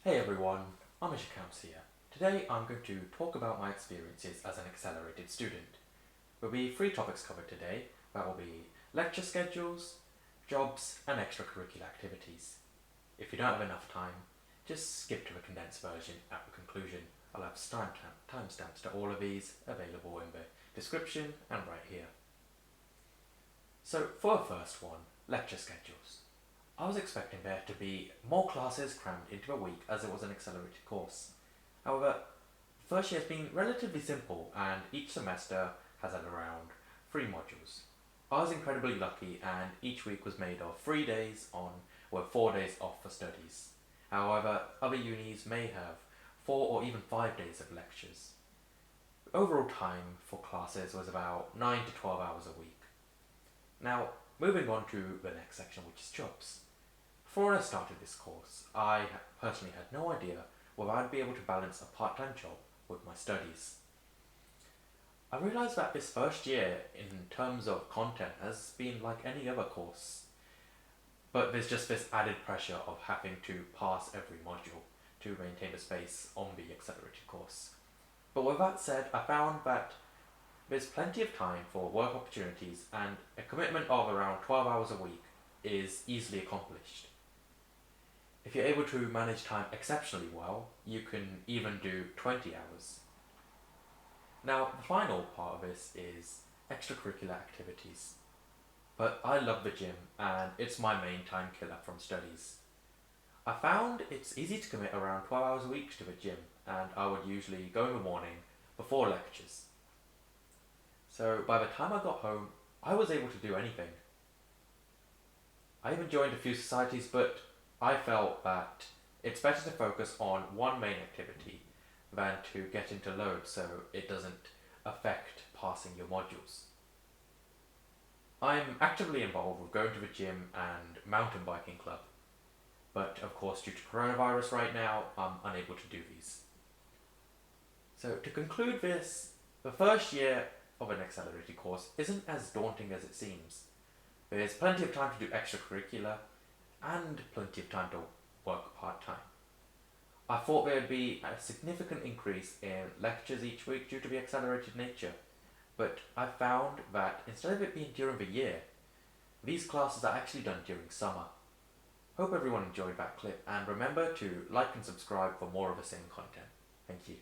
Hey everyone, I'm Ishikams here. Today I'm going to talk about my experiences as an accelerated student. There'll be three topics covered today. That will be lecture schedules, jobs, and extracurricular activities. If you don't have enough time, just skip to the condensed version at the conclusion. I'll have timestamps to all of these available in the description and right here. So for the first one, lecture schedules. I was expecting there to be more classes crammed into a week as it was an accelerated course. However, the first year has been relatively simple and each semester has had around 3 modules. I was incredibly lucky and each week was made of 3 days on with 4 days off for studies. However, other unis may have 4 or even 5 days of lectures. The overall time for classes was about 9 to 12 hours a week. Now, moving on to the next section, which is jobs. Before I started this course, I personally had no idea whether I'd be able to balance a part-time job with my studies. I realised that this first year, in terms of content, has been like any other course, but there's just this added pressure of having to pass every module to maintain the space on the accelerated course. But with that said, I found that there's plenty of time for work opportunities and a commitment of around 12 hours a week is easily accomplished. If you're able to manage time exceptionally well, you can even do 20 hours. Now, the final part of this is extracurricular activities. But I love the gym and it's my main time killer from studies. I found it's easy to commit around 12 hours a week to the gym and I would usually go in the morning before lectures. So by the time I got home, I was able to do anything. I even joined a few societies, but I felt that it's better to focus on one main activity than to get into loads so it doesn't affect passing your modules. I'm actively involved with going to the gym and mountain biking club, but of course due to coronavirus right now, I'm unable to do these. So to conclude this, the first year of an accelerated course isn't as daunting as it seems. There's plenty of time to do extracurricular and plenty of time to work part-time. I thought there would be a significant increase in lectures each week due to the accelerated nature, but I found that instead of it being during the year, these classes are actually done during summer. Hope everyone enjoyed that clip and remember to like and subscribe for more of the same content. Thank you.